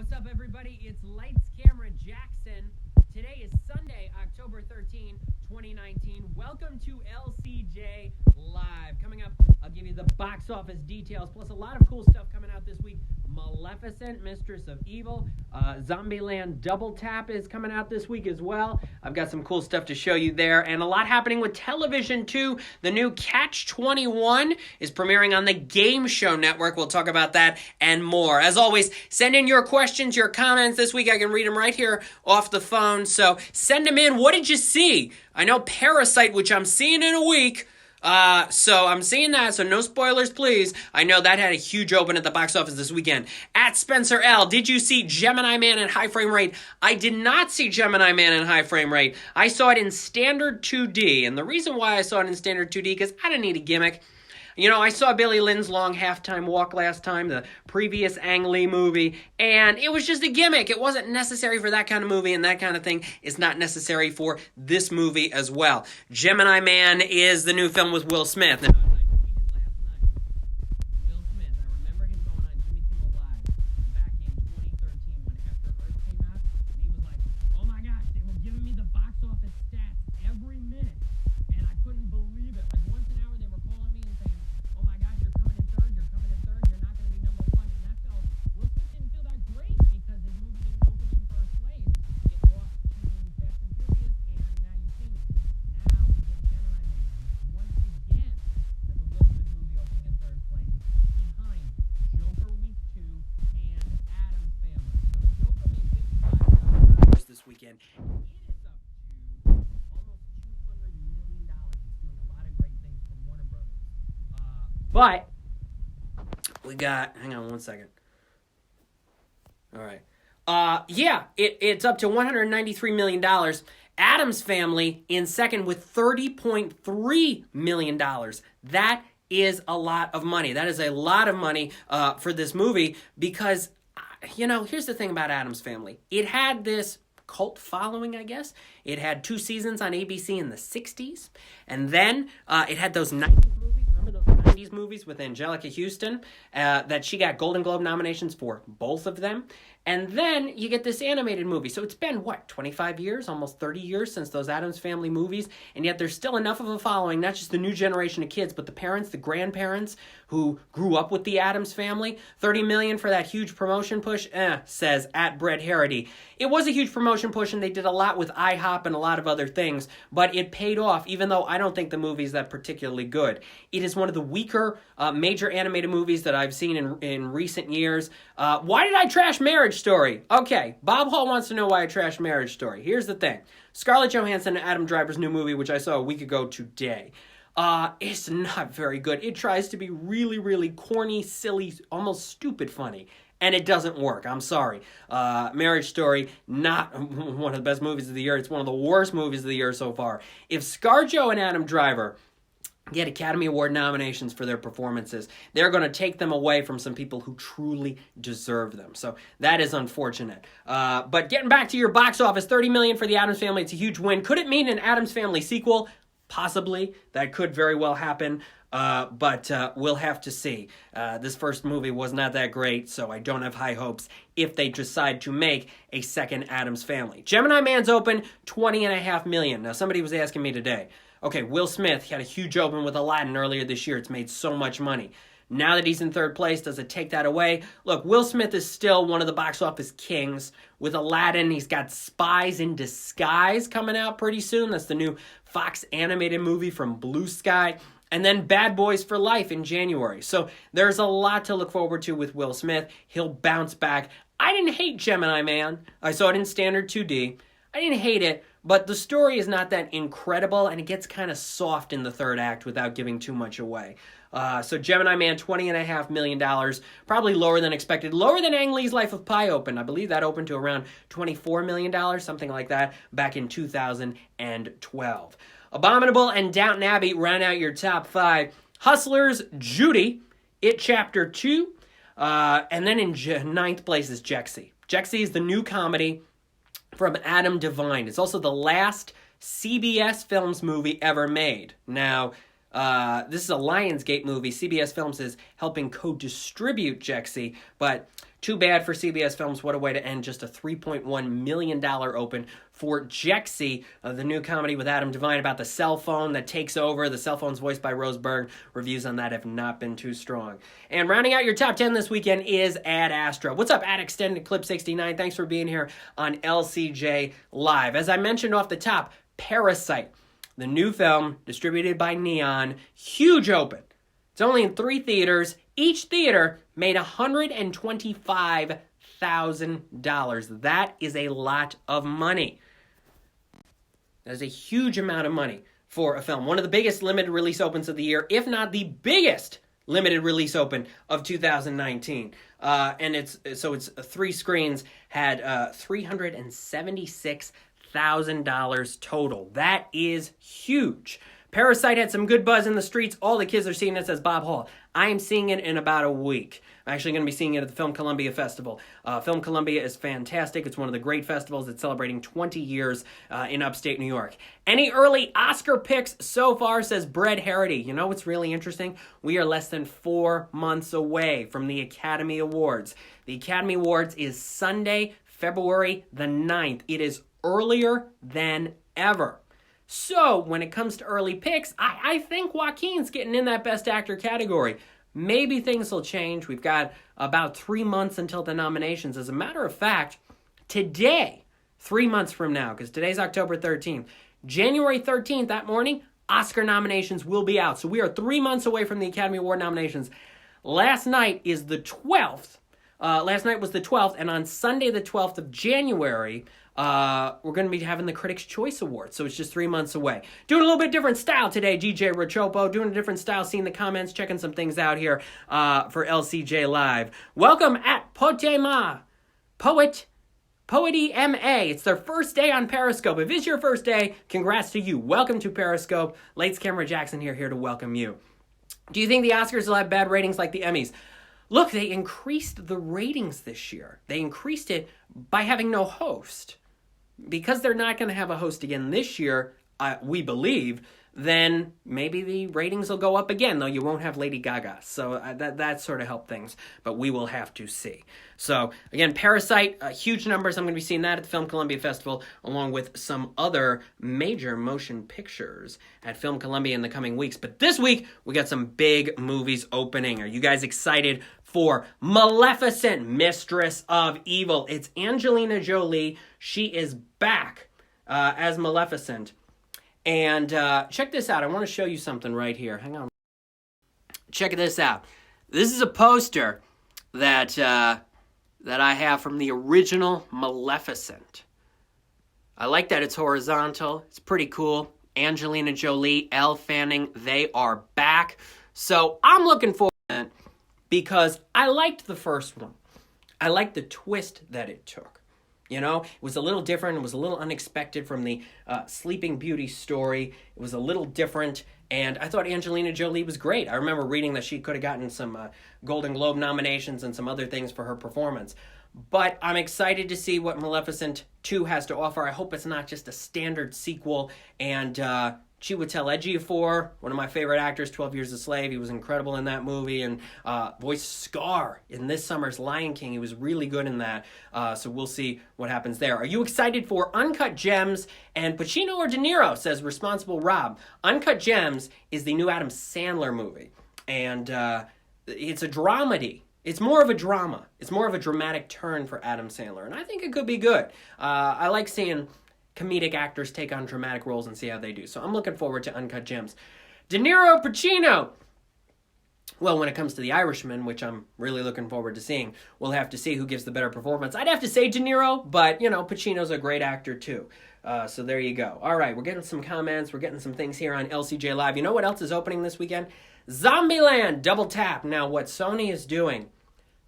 What's up, everybody? It's Lights Camera Jackson. Today is Sunday, October 13, 2019. Welcome to LCJ Live. Coming up, I'll give you the box office details, plus a lot of cool stuff coming out this week. Maleficent, Mistress of Evil. Zombieland Double Tap is coming out this week as well. I've got some cool stuff to show you there, and a lot happening with television, too. The new Catch 21 is premiering on the Game Show Network. We'll talk about that and more. As always, send in your questions, your comments. This week I can read them right here off the phone, so send them in. What did you see? I know Parasite, which I'm seeing in a week. So I'm seeing that, so no spoilers, please. I know that had a huge open at the box office this weekend. At Spencer L, did you see Gemini Man in high frame rate? I did not see Gemini Man in high frame rate. I saw it in standard 2D, and the reason why I saw it in standard 2D, because I didn't need a gimmick. You know, I saw Billy Lynn's Long Halftime Walk last time, the previous Ang Lee movie, and it was just a gimmick. It wasn't necessary for that kind of movie, and that kind of thing is not necessary for this movie as well. Gemini Man is the new film with Will Smith. Now, Will Smith, I remember him going on Jimmy Kimmel Live back in 2013 when After Earth came out, and he was like, oh my gosh, they were giving me the box office stats every minute, and I couldn't believe it. Like, once an hour, they were calling me and saying, oh my gosh, you're coming in third, you're not going to be number one. And that felt, Will Smith didn't feel that great because his movie didn't open in first place. It lost to Fast and Furious, and now you've seen it. Now we get Gemini Man. Once again, as a Will Smith movie opening in third place, behind Joker Week 2 and Addams Family. So Joker made $55 million this weekend. It is up to almost $200 million. It's doing a lot of great things for Warner Brothers. But we got, hang on one second. All right. It's up to $193 million. Addams Family in second with $30.3 million. That is a lot of money. That is a lot of money for this movie because, here's the thing about Addams Family. It had this cult following, I guess. It had 2 seasons on ABC in the 60s. And then it had those 90s movies. Remember those 90s movies with Angelica Houston that she got Golden Globe nominations for both of them? And then you get this animated movie. So it's been, 25 years, almost 30 years since those Addams Family movies. And yet there's still enough of a following, not just the new generation of kids, but the parents, the grandparents who grew up with the Addams Family. $30 million for that huge promotion push, says at Brett Harity. It was a huge promotion push, and they did a lot with IHOP and a lot of other things. But it paid off, even though I don't think the movie's that particularly good. It is one of the weaker major animated movies that I've seen in recent years. Why did I trash Marriage Story? Okay, Bob Hall wants to know why I trashed Marriage Story. Here's the thing. Scarlett Johansson and Adam Driver's new movie, which I saw a week ago today. It's not very good. It tries to be really, really corny, silly, almost stupid funny. And it doesn't work. I'm sorry. Marriage Story, not one of the best movies of the year. It's one of the worst movies of the year so far. If ScarJo and Adam Driver get Academy Award nominations for their performances, they're going to take them away from some people who truly deserve them. So that is unfortunate. But getting back to your box office, $30 million for the Addams Family. It's a huge win. Could it mean an Addams Family sequel? Possibly. That could very well happen. But we'll have to see. This first movie was not that great, so I don't have high hopes if they decide to make a second Addams Family. Gemini Man's open, $20.5 million. Now, somebody was asking me today, okay, Will Smith had a huge open with Aladdin earlier this year. It's made so much money. Now that he's in third place, does it take that away? Look, Will Smith is still one of the box office kings. With Aladdin, he's got Spies in Disguise coming out pretty soon. That's the new Fox animated movie from Blue Sky. And then Bad Boys for Life in January. So there's a lot to look forward to with Will Smith. He'll bounce back. I didn't hate Gemini Man. I saw it in standard 2D. I didn't hate it, but the story is not that incredible, and it gets kind of soft in the third act without giving too much away. So Gemini Man, $20.5 million, probably lower than expected. Lower than Ang Lee's Life of Pi opened. I believe that opened to around $24 million, something like that, back in 2012. Abominable and Downton Abbey round out your top 5. Hustlers, Judy, It Chapter 2, and then in 9th place is Jexy. Jexy is the new comedy from Adam Devine. It's also the last CBS Films movie ever made. Now, This is a Lionsgate movie. CBS Films is helping co-distribute Jexy, but too bad for CBS Films. What a way to end just a $3.1 million open for Jexy, the new comedy with Adam Devine about the cell phone that takes over. The cell phone's voiced by Rose Byrne. Reviews on that have not been too strong. And rounding out your top 10 this weekend is Ad Astra. What's up, Ad Extended Clip 69? Thanks for being here on LCJ Live. As I mentioned off the top, Parasite, the new film distributed by Neon, huge open. It's only in 3 theaters. Each theater made $125,000. That is a lot of money. That is a huge amount of money for a film. One of the biggest limited release opens of the year, if not the biggest limited release open of 2019. And it's 3 screens, had $376,000 total. That is huge. Parasite had some good buzz in the streets. All the kids are seeing it, says Bob Hall. I am seeing it in about a week. I'm actually going to be seeing it at the Film Columbia Festival. Film Columbia is fantastic. It's one of the great festivals. It's celebrating 20 years in upstate New York. Any early Oscar picks so far, says Brett Harity. You know what's really interesting? We are less than 4 months away from the Academy Awards. The Academy Awards is Sunday, February the 9th. It is earlier than ever. So, when it comes to early picks, I think Joaquin's getting in that Best Actor category. Maybe things will change. We've got about 3 months until the nominations. As a matter of fact, today, 3 months from now, because today's October 13th, January 13th, that morning, Oscar nominations will be out. So we are 3 months away from the Academy Award nominations. Last night is the 12th. Last night was the 12th, and on Sunday, the 12th of January, we're going to be having the Critics' Choice Awards, so it's just 3 months away. Doing a little bit different style today, DJ Rachopo, doing a different style, seeing the comments, checking some things out here for LCJ Live. Welcome at Potema, Poety MA. It's their first day on Periscope. If it's your first day, congrats to you. Welcome to Periscope. Lights Camera Jackson here to welcome you. Do you think the Oscars will have bad ratings like the Emmys? Look, they increased the ratings this year. They increased it by having no host. Because they're not going to have a host again this year, we believe, then maybe the ratings will go up again, though you won't have Lady Gaga. So that sort of helped things, but we will have to see. So, again, Parasite, huge numbers. I'm going to be seeing that at the Film Columbia Festival, along with some other major motion pictures at Film Columbia in the coming weeks. But this week, we got some big movies opening. Are you guys excited for Maleficent, Mistress of Evil? It's Angelina Jolie. She is back as Maleficent. And check this out. I want to show you something right here. Hang on. Check this out. This is a poster that I have from the original Maleficent. I like that it's horizontal. It's pretty cool. Angelina Jolie, Elle Fanning, they are back. So I'm looking forward to it because I liked the first one. I liked the twist that it took. You know, it was a little different. It was a little unexpected from the Sleeping Beauty story. It was a little different, and I thought Angelina Jolie was great. I remember reading that she could have gotten some Golden Globe nominations and some other things for her performance. But I'm excited to see what Maleficent 2 has to offer. I hope it's not just a standard sequel. And Chiwetel Ejiofor, one of my favorite actors, 12 Years a Slave. He was incredible in that movie. And voiced Scar in this summer's Lion King. He was really good in that. So we'll see what happens there. Are you excited for Uncut Gems and Pacino or De Niro, says Responsible Rob. Uncut Gems is the new Adam Sandler movie. And it's a dramedy. It's more of a drama. It's more of a dramatic turn for Adam Sandler. And I think it could be good. I like seeing comedic actors take on dramatic roles and see how they do. So I'm looking forward to Uncut Gems. De Niro, Pacino. Well, when it comes to The Irishman, which I'm really looking forward to seeing, we'll have to see who gives the better performance. I'd have to say De Niro, but, you know, Pacino's a great actor too. So there you go. All right, we're getting some comments. We're getting some things here on LCJ Live. You know what else is opening this weekend? Zombieland Double Tap. Now, what Sony is doing,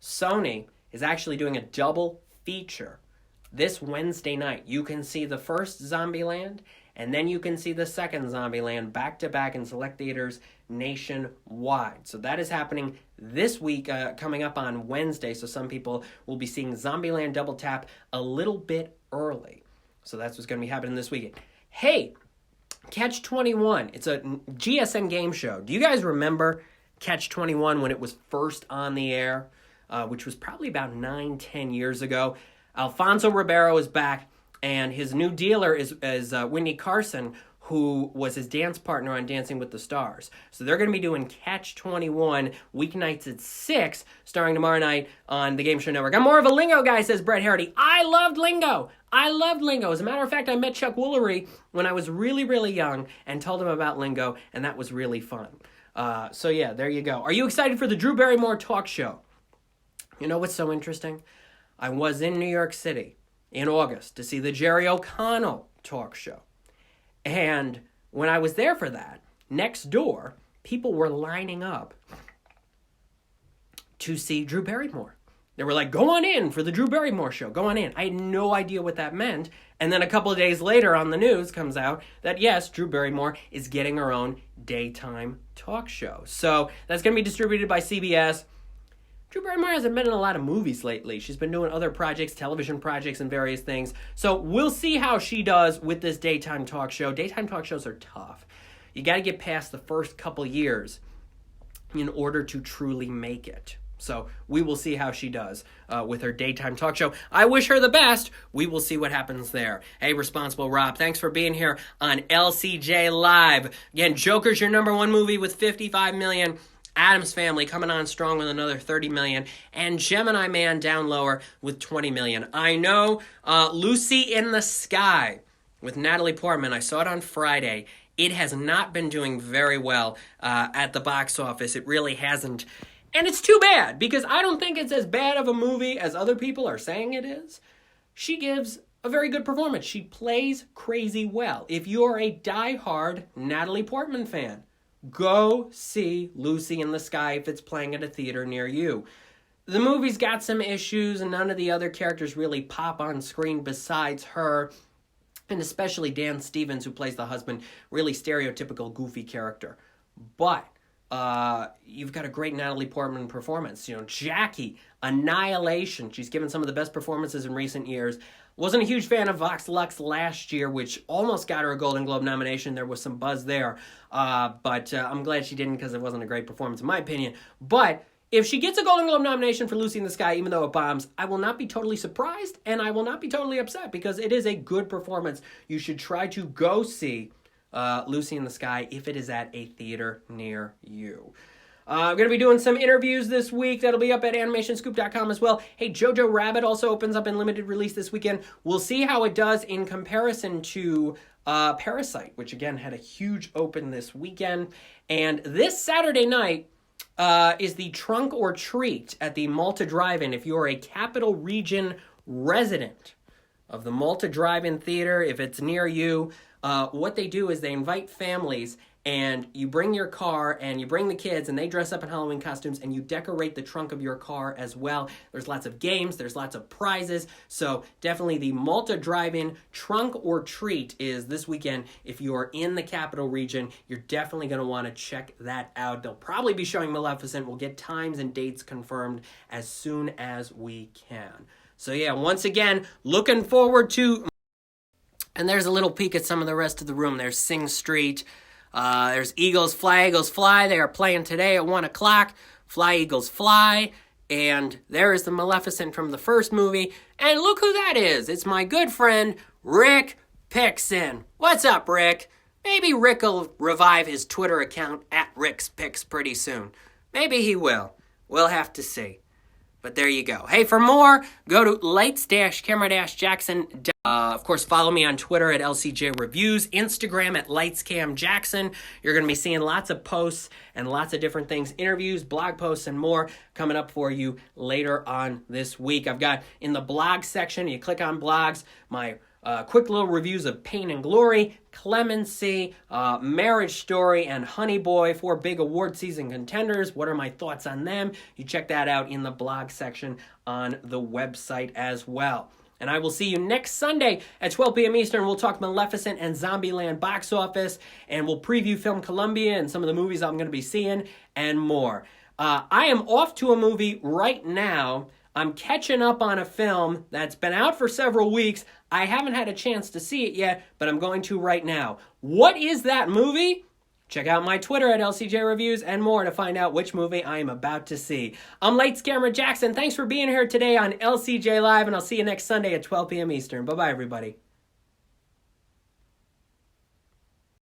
Sony is actually doing a double feature this Wednesday night. You can see the first Zombieland, and then you can see the second Zombieland back-to-back in select theaters nationwide. So that is happening this week, coming up on Wednesday. So some people will be seeing Zombieland Double Tap a little bit early. So that's what's going to be happening this weekend. Hey, Catch 21. It's a GSN game show. Do you guys remember Catch 21 when it was first on the air, which was probably about 9-10 years ago? Alfonso Ribeiro is back, and his new dealer is Whitney Carson, who was his dance partner on Dancing with the Stars. So they're going to be doing Catch 21 weeknights at 6, starring tomorrow night on the Game Show Network. I'm more of a Lingo guy, says Brett Harity. I loved Lingo. As a matter of fact, I met Chuck Woolery when I was really, really young and told him about Lingo, and that was really fun. So yeah, there you go. Are you excited for the Drew Barrymore talk show? You know what's so interesting? I was in New York City in August to see the Jerry O'Connell talk show. And when I was there for that, next door, people were lining up to see Drew Barrymore. They were like, go on in for the Drew Barrymore show. Go on in. I had no idea what that meant. And then a couple of days later on the news comes out that, yes, Drew Barrymore is getting her own daytime talk show. So that's going to be distributed by CBS. Drew Barrymore hasn't been in a lot of movies lately. She's been doing other projects, television projects, and various things. So we'll see how she does with this daytime talk show. Daytime talk shows are tough. You got to get past the first couple years in order to truly make it. So we will see how she does with her daytime talk show. I wish her the best. We will see what happens there. Hey, Responsible Rob, thanks for being here on LCJ Live. Again, Joker's your number one movie with 55 million. Addams Family coming on strong with another 30 million, and Gemini Man down lower with 20 million. I know Lucy in the Sky with Natalie Portman. I saw it on Friday. It has not been doing very well at the box office. It really hasn't. And it's too bad, because I don't think it's as bad of a movie as other people are saying it is. She gives a very good performance. She plays crazy well. If you're a diehard Natalie Portman fan, go see Lucy in the Sky if it's playing at a theater near you. The movie's got some issues, and none of the other characters really pop on screen besides her, and especially Dan Stevens, who plays the husband, really stereotypical, goofy character. But you've got a great Natalie Portman performance. You know, Jackie, Annihilation. She's given some of the best performances in recent years. Wasn't a huge fan of Vox Lux last year, which almost got her a Golden Globe nomination. There was some buzz there. But I'm glad she didn't, because it wasn't a great performance in my opinion. But if she gets a Golden Globe nomination for Lucy in the Sky, even though it bombs, I will not be totally surprised, and I will not be totally upset, because it is a good performance. You should try to go see Lucy in the Sky if it is at a theater near you. I'm going to be doing some interviews this week. That'll be up at animationscoop.com as well. Hey, Jojo Rabbit also opens up in limited release this weekend. We'll see how it does in comparison to Parasite, which again had a huge open this weekend. And this Saturday night is the Trunk or Treat at the Malta Drive-In. If you're a Capital Region resident of the Malta Drive-In Theater, if it's near you, what they do is they invite families, and you bring your car and you bring the kids, and they dress up in Halloween costumes, and you decorate the trunk of your car as well. There's lots of games, there's lots of prizes, so definitely the Malta Drive-In Trunk or Treat is this weekend. If you're in the Capital Region, you're definitely going to want to check that out. They'll probably be showing Maleficent. We'll get times and dates confirmed as soon as we can. So yeah, once again, looking forward to... And there's a little peek at some of the rest of the room. There's Sing Street. There's Eagles Fly. They are playing today at 1 o'clock. Fly, Eagles, Fly. And there is the Maleficent from the first movie. And look who that is. It's my good friend, Rick Pixon. What's up, Rick? Maybe Rick will revive his Twitter account at Rick's Picks pretty soon. Maybe he will. We'll have to see. But there you go. Hey, for more, go to lights-camera-jackson. Of course, follow me on Twitter at LCJ Reviews, Instagram at LightsCamJackson. You're going to be seeing lots of posts and lots of different things, interviews, blog posts, and more coming up for you later on this week. I've got in the blog section, you click on blogs, my quick little reviews of Pain and Glory, Clemency, Marriage Story, and Honey Boy, 4 big award season contenders. What are my thoughts on them? You check that out in the blog section on the website as well. And I will see you next Sunday at 12 p.m. Eastern. We'll talk Maleficent and Zombieland box office, and we'll preview Film Columbia and some of the movies I'm going to be seeing and more. I am off to a movie right now. I'm catching up on a film that's been out for several weeks. I haven't had a chance to see it yet, but I'm going to right now. What is that movie? Check out my Twitter at LCJ Reviews and more to find out which movie I am about to see. I'm Lights Camera Jackson. Thanks for being here today on LCJ Live, and I'll see you next Sunday at 12 p.m. Eastern. Bye-bye, everybody.